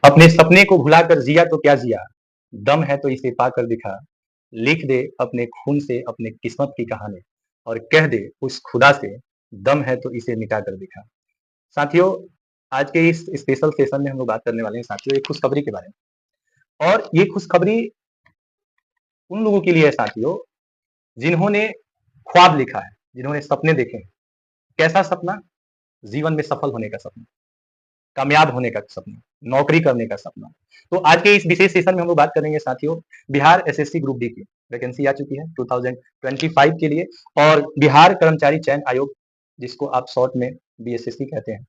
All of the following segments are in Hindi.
अपने सपने को भुलाकर जिया तो क्या जिया, दम है तो इसे पाकर दिखा, लिख दे अपने खून से अपने किस्मत की कहानी और कह दे उस खुदा से, दम है तो इसे मिटा कर दिखा। साथियों, आज के इस स्पेशल सेशन में हम लोग बात करने वाले हैं साथियों एक खुशखबरी के बारे में। और ये खुशखबरी उन लोगों के लिए है साथियों, जिन्होंने ख्वाब लिखा है, जिन्होंने सपने देखे हैं। कैसा सपना? जीवन में सफल होने का सपना, कामयाब होने का सपना, नौकरी करने का सपना। तो आज के इस विशेष सेशन में हम लोग बात करेंगे साथियों, बिहार एसएससी ग्रुप डी की वैकेंसी आ चुकी है 2025 के लिए, और बिहार कर्मचारी चयन आयोग, जिसको आप शॉर्ट में बीएसएससी कहते हैं,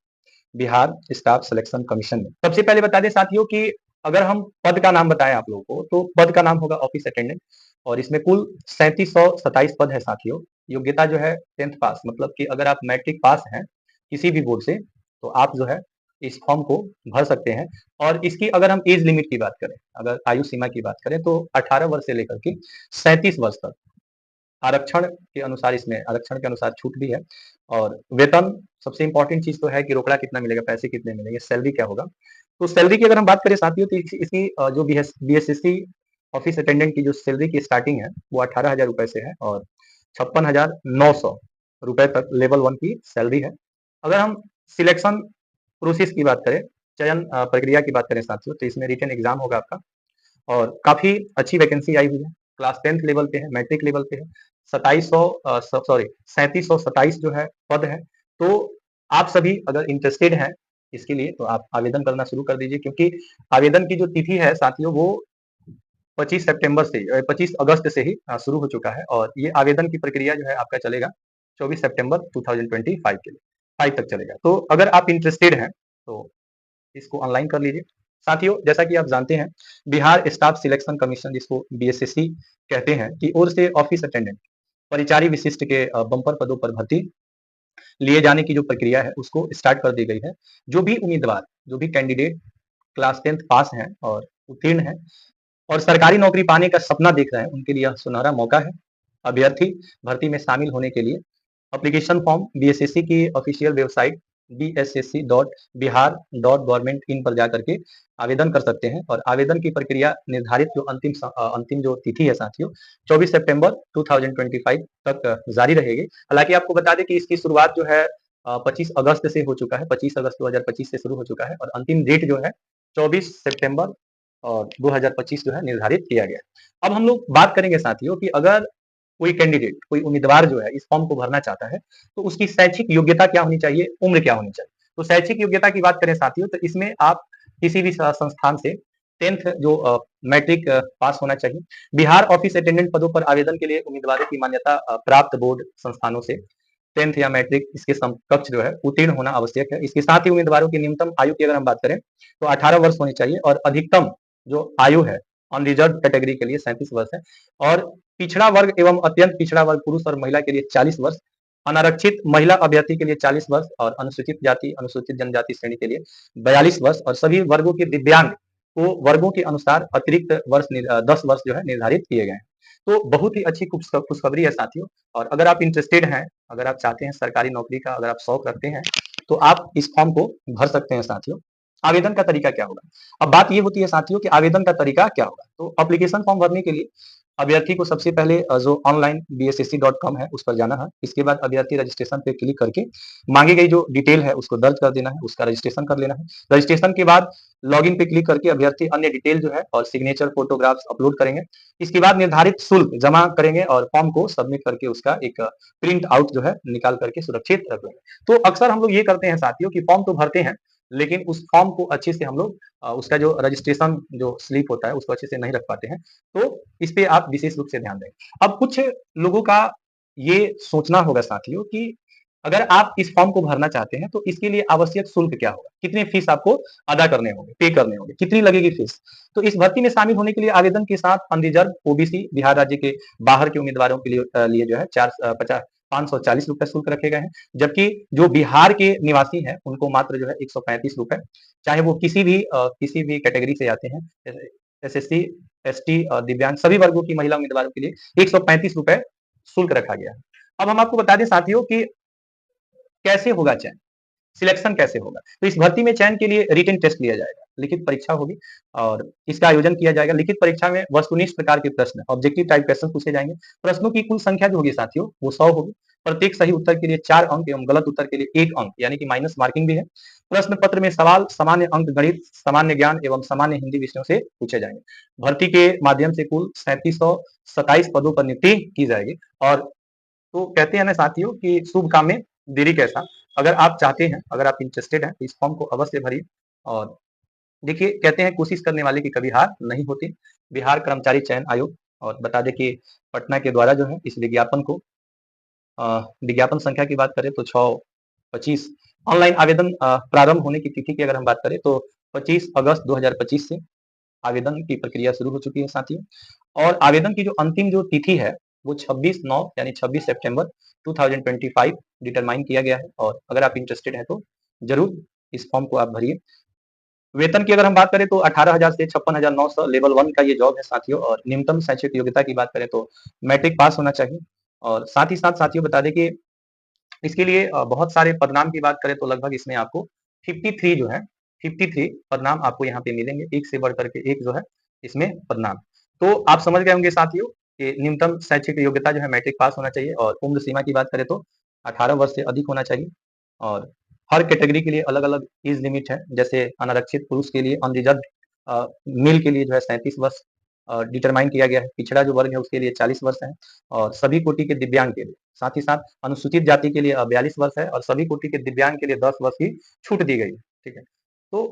बिहार स्टाफ सिलेक्शन कमीशन में। सबसे पहले बता दें साथियों कि अगर हम पद का नाम बताएं आप लोगों को, तो पद का नाम होगा ऑफिस अटेंडेंट, और इसमें कुल 3727 पद है साथियों। योग्यता जो है 10th पास, मतलब कि अगर आप मैट्रिक पास हैं किसी भी बोर्ड से, तो आप जो है इस फॉर्म को भर सकते हैं। और इसकी अगर हम एज लिमिट की बात करें, अगर आयु सीमा की बात करें, तो 18 वर्ष से लेकर के 37 वर्ष तक। आरक्षण के अनुसार, इसमें आरक्षण के अनुसार छूट भी है। और वेतन, सबसे इंपॉर्टेंट चीज तो है कि रोकड़ा कितना मिलेगा, पैसे कितने मिलेंगे, सैलरी क्या होगा। तो सैलरी की अगर हम बात करें साथियों, तो इसकी जो बीएसएससी ऑफिस अटेंडेंट की जो सैलरी की स्टार्टिंग है वो 18,000 रुपए से है, और 56,900 रुपए तक लेवल 1 की सैलरी है। अगर हम सिलेक्शन प्रोसेस की बात करें, चयन प्रक्रिया की बात करें साथियों, तो इसमें रिटन एग्जाम होगा आपका, और काफी अच्छी वैकेंसी आई हुई है। क्लास 10th लेवल पे है, मैट्रिक लेवल पे है। 3727 जो है पद है। तो आप सभी अगर इंटरेस्टेड हैं इसके लिए, तो आप आवेदन करना शुरू कर दीजिए, क्योंकि आवेदन की जो तिथि है साथियों वो 25 सितंबर से 25 अगस्त से ही शुरू हो चुका है, और ये आवेदन की प्रक्रिया जो है आपका चलेगा 24 सितंबर 2025 के लिए 5 तक चलेगा। तो अगर आप इंटरेस्टेड हैं तो इसको ऑनलाइन कर लीजिए। साथियों, जैसा कि आप जानते हैं, बिहार स्टाफ सिलेक्शन कमीशन, जिसको बीएसएससी कहते हैं, की ओर से ऑफिस अटेंडेंट परिचारी विशिष्ट के बम्पर पदों पर भर्ती लिए जाने की जो प्रक्रिया है उसको स्टार्ट कर दी गई है। जो भी उम्मीदवार, जो भी कैंडिडेट क्लास 10th पास हैं और उत्तीर्ण हैं और सरकारी नौकरी पाने का सपना देख रहे हैं, उनके लिए यह सुनहरा मौका है। अभ्यर्थी भर्ती में शामिल होने के लिए एप्लीकेशन फॉर्म बीएसएससी की ऑफिशियल वेबसाइट bssc.bihar.government.in पर जाकर के आवेदन कर सकते हैं, और आवेदन की प्रक्रिया निर्धारित जो अंतिम जो तिथि है साथियों 24 सितंबर 2025 तक जारी रहेगी। हालांकि आपको बता दें कि इसकी शुरुआत जो है 25 अगस्त से हो चुका है, 25 अगस्त 2025 से शुरू हो चुका है, और अंतिम डेट जो है 24 सितंबर और 2025 जो है निर्धारित किया गया है। अब हम लोग बात करेंगे साथियों कि अगर कोई कैंडिडेट, कोई उम्मीदवार जो है इस फॉर्म को भरना चाहता है, तो उसकी शैक्षिक योग्यता क्या होनी चाहिए, उम्र क्या होनी चाहिए। तो शैक्षिक योग्यता की बात करें साथियों, तो इसमें आप किसी भी संस्थान से 10th जो मैट्रिक पास होना चाहिए। बिहार ऑफिस अटेंडेंट पदों पर आवेदन के लिए उम्मीदवारों की मान्यता प्राप्त बोर्ड संस्थानों से 10th या मैट्रिक इसके समकक्ष जो है उत्तीर्ण होना आवश्यक है। इसके साथ ही उम्मीदवारों की न्यूनतम आयु की अगर हम बात करें, तो 18 वर्ष होनी चाहिए, और अधिकतम जो आयु है अनरिजर्व कैटेगरी के लिए 37 वर्ष है, और पिछड़ा वर्ग एवं अत्यंत पिछड़ा वर्ग पुरुष और महिला के लिए 40 वर्ष, अनारक्षित महिला अभ्यर्थी के लिए 40 वर्ष, और अनुसूचित जाति अनुसूचित जनजाति श्रेणी के लिए 42 वर्ष, और सभी वर्गों के दिव्यांग को वर्गों के अनुसार अतिरिक्त वर्ष 10 वर्ष जो है निर्धारित किए गए हैं। तो बहुत ही अच्छी खुशखबरी है साथियों। और अगर आप इंटरेस्टेड हैं, अगर आप चाहते हैं सरकारी नौकरी का, अगर आप शौक रखते हैं, तो आप इस फॉर्म को भर सकते हैं साथियों। आवेदन का तरीका क्या होगा? अब बात ये होती है साथियों कि आवेदन का तरीका क्या होगा। तो एप्लीकेशन फॉर्म भरने के लिए अभ्यर्थी को सबसे पहले जो ऑनलाइन bssc.com है उस पर जाना है। इसके बाद अभ्यर्थी रजिस्ट्रेशन पे क्लिक करके मांगी गई जो डिटेल है उसको दर्ज कर देना है, उसका रजिस्ट्रेशन कर लेना है। रजिस्ट्रेशन के बाद लॉगिन पे क्लिक करके अभ्यर्थी अन्य डिटेल जो है और सिग्नेचर फोटोग्राफ्स अपलोड करेंगे। इसके बाद निर्धारित शुल्क जमा करेंगे और फॉर्म को सबमिट करके उसका एक प्रिंट आउट जो है निकाल करके सुरक्षित रख लेंगे। तो अक्सर हम लोग ये करते हैं साथियों कि फॉर्म तो भरते हैं, लेकिन उस फॉर्म को अच्छे से हम लोग उसका जो रजिस्ट्रेशन जो स्लिप होता है उसको अच्छे से नहीं रख पाते हैं। तो इस पे आप विशेष रूप से ध्यान दें। अब कुछ लोगों का ये सोचना होगा साथियों कि अगर आप इस फॉर्म को भरना चाहते हैं, तो इसके लिए आवश्यक शुल्क क्या होगा, कितने फीस आपको अदा करने होंगे, पे करने होंगे, कितनी लगेगी फीस। तो इस भर्ती में शामिल होने के लिए आवेदन के साथ अनरिजर्व ओबीसी बिहार राज्य के बाहर के उम्मीदवारों के लिए जो है 540 रुपए शुल्क रखे गए हैं, जबकि जो बिहार के निवासी हैं उनको मात्र जो है 135 रुपए, चाहे वो किसी भी कैटेगरी से आते हैं, एसएससी, एसटी, दिव्यांग, सभी वर्गों की महिला उम्मीदवारों के लिए 135 रुपए शुल्क रखा गया है। अब हम आपको बता दें साथियों कि कैसे होगा चयन। सिलेक्शन कैसे होगा? तो इस भर्ती में चयन के लिए रिटन टेस्ट लिया जाएगा, लिखित परीक्षा होगी और इसका आयोजन किया जाएगा। लिखित परीक्षा में वस्तुनिष्ठ प्रकार के प्रश्न, ऑब्जेक्टिव टाइप क्वेश्चन पूछे जाएंगे। प्रश्नों की कुल संख्या जो होगी साथियों वो 100 होगी। प्रत्येक सही उत्तर के लिए 4 अंक एवं गलत उत्तर के लिए 1 अंक यानी कि माइनस मार्किंग भी है। प्रश्न पत्र में सवाल सामान्य अंक गणित, सामान्य ज्ञान एवं सामान्य हिंदी विषयों से पूछे जाएंगे। भर्ती के माध्यम से कुल 3727 पदों पर नियुक्ति की जाएगी। और तो कहते हैं ना साथियों कि शुभ काम में देरी कैसा। अगर आप चाहते हैं, अगर आप इंटरेस्टेड हैं तो इस फॉर्म को अवश्य भरिए। और देखिए कहते हैं कोशिश करने वाले की कभी हार नहीं होती। बिहार कर्मचारी चयन आयोग, और बता दें कि पटना के द्वारा जो है इस विज्ञापन को विज्ञापन संख्या की बात करें तो 6/25। ऑनलाइन आवेदन प्रारंभ होने की तिथि की अगर हम बात करें तो 25 अगस्त 2025 से आवेदन की प्रक्रिया शुरू हो चुकी है साथियों। और आवेदन की जो अंतिम जो तिथि है वो 26/9 यानी 26 सितंबर 2025 डिटरमाइन किया गया है। और अगर आप इंटरेस्टेड हैं तो जरूर इस फॉर्म को आप भरिए। वेतन की अगर हम बात करें तो 18,000 से 56,900 लेवल 1 का ये जॉब है साथियों। और न्यूनतम शैक्षिक योग्यता की बात करें तो मैट्रिक पास होना चाहिए। और साथ ही साथ साथियों बता दें कि इसके लिए बहुत सारे पदनाम की बात करें तो लगभग इसमें आपको 53 जो है 53 पदनाम आपको यहाँ पे मिलेंगे, एक से बढ़ करके एक जो है इसमें पदनाम। तो आप समझ गए होंगे साथियों कि न्यूनतम शैक्षिक योग्यता जो है मैट्रिक पास होना चाहिए। और उम्र सीमा की बात करें तो 18 वर्ष से अधिक होना चाहिए। और हर कैटेगरी के लिए अलग अलग एज लिमिट है। जैसे अनारक्षित पुरुष के लिए अनरिजर्व मेल के लिए जो है 37 वर्ष डिटरमाइन किया गया है। पिछड़ा जो वर्ग है उसके लिए 40 वर्ष है। और सभी कोटि के दिव्यांग के लिए, साथ ही साथ अनुसूचित जाति के लिए 42 वर्ष है। और सभी कोटि के दिव्यांग के लिए 10 वर्ष की छूट दी गई है। ठीक है, तो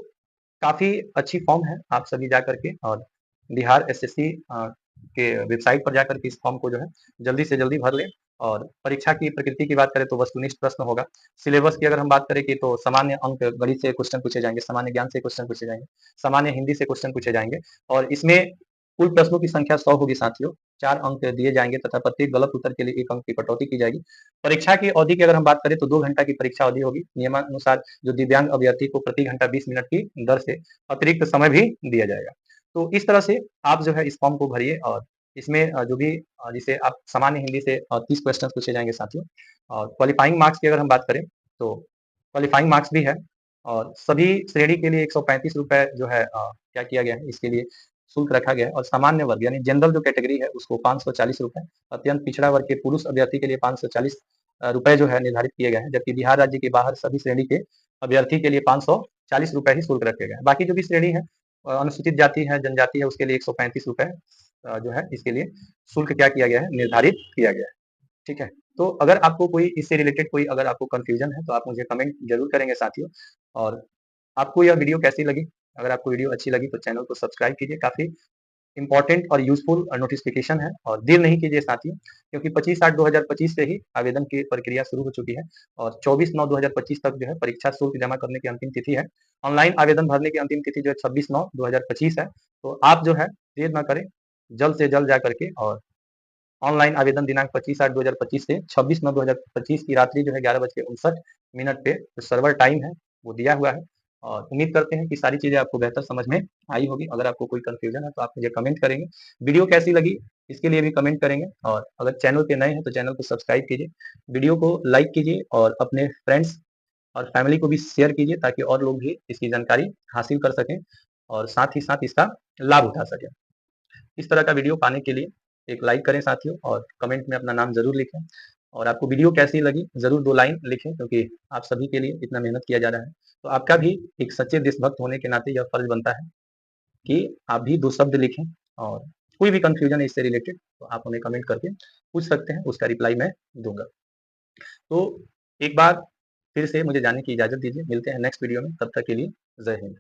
काफी अच्छी फॉर्म है, आप सभी जा करके और बिहार एसएससी के वेबसाइट पर जाकर के इस फॉर्म को जो है जल्दी से जल्दी भर लें। और परीक्षा की प्रकृति की बात करें तो वस्तुनिष्ठ प्रश्न होगा। सिलेबस की अगर हम बात करें कि तो सामान्य अंक गणित से क्वेश्चन पूछे जाएंगे, सामान्य ज्ञान से क्वेश्चन पूछे जाएंगे, सामान्य हिंदी से क्वेश्चन पूछे जाएंगे। और इसमें कुल प्रश्नों की संख्या 100 होगी साथियों। 4 अंक दिए जाएंगे तथा प्रत्येक गलत उत्तर के लिए 1 अंक की कटौती की जाएगी। परीक्षा की अवधि की अगर हम बात करें तो 2 घंटा की परीक्षा अवधि होगी। नियमानुसार जो दिव्यांग अभ्यर्थी को प्रति घंटा 20 मिनट की दर से अतिरिक्त समय भी दिया जाएगा। तो इस तरह से आप जो है इस फॉर्म को भरिए। और इसमें जो भी जिसे आप सामान्य हिंदी से 30 क्वेश्चन पूछे जाएंगे साथियों। और क्वालिफाइंग मार्क्स की अगर हम बात करें तो क्वालिफाइंग मार्क्स भी है। और सभी श्रेणी के लिए 135 रुपए जो है क्या किया गया है इसके लिए शुल्क रखा गया है। और सामान्य वर्ग यानी जनरल जो कैटेगरी है उसको 540 रुपए, अत्यंत पिछड़ा वर्ग के पुरुष अभ्यर्थी के लिए 540 रुपए जो है निर्धारित किए गए हैं। जबकि बिहार राज्य के बाहर सभी श्रेणी के अभ्यर्थी के लिए 540 रुपए ही शुल्क रखे गए हैं। बाकी जो भी श्रेणी है अनुसूचित जाति है, जनजाति है, उसके लिए 135 रुपए जो है इसके लिए शुल्क क्या किया गया है, निर्धारित किया गया है। ठीक है, तो अगर आपको कोई इससे रिलेटेड कोई अगर आपको कंफ्यूजन है तो आप मुझे कमेंट जरूर करेंगे साथियों। और आपको यह वीडियो कैसी लगी? अगर आपको वीडियो अच्छी लगी तो चैनल को सब्सक्राइब कीजिए। काफी इंपॉर्टेंट और यूजफुल नोटिफिकेशन है। और देर नहीं कीजिए साथियों, क्योंकि 25/8/2025 से ही आवेदन की प्रक्रिया शुरू हो चुकी है। और 24/9/2025 तक जो है परीक्षा शुल्क जमा करने की अंतिम तिथि है। ऑनलाइन आवेदन भरने की अंतिम तिथि जो है 26/9/2025 है। तो आप जो है देर न करें, जल्द से जल्द जा करके और ऑनलाइन आवेदन दिनांक 25/8/2025 से 26/9/2025 की रात्रि जो है 11:59 पे जो सर्वर टाइम है वो दिया हुआ है। और उम्मीद करते हैं कि सारी चीजें आपको बेहतर समझ में आई होगी। अगर आपको कोई कंफ्यूजन है तो आप मुझे कमेंट करेंगे। वीडियो कैसी लगी इसके लिए भी कमेंट करेंगे। और अगर चैनल पे नए हैं तो चैनल को सब्सक्राइब कीजिए, वीडियो को लाइक कीजिए और अपने फ्रेंड्स और फैमिली को भी शेयर कीजिए ताकि और लोग भी इसकी जानकारी हासिल कर सकें और साथ ही साथ इसका लाभ उठा सकें। इस तरह का वीडियो पाने के लिए एक लाइक करें साथियों और कमेंट में अपना नाम जरूर लिखें। और आपको वीडियो कैसी लगी जरूर 2 लाइन लिखें, क्योंकि आप सभी के लिए इतना मेहनत किया जा रहा है। तो आपका भी एक सच्चे देशभक्त होने के नाते यह फर्ज बनता है कि आप भी 2 शब्द लिखें। और कोई भी कंफ्यूजन है इससे रिलेटेड तो आप हमें कमेंट करके पूछ सकते हैं, उसका रिप्लाई मैं दूंगा। तो एक बार फिर से मुझे जाने की इजाजत दीजिए, मिलते हैं नेक्स्ट वीडियो में, तब तक के लिए जय हिंद।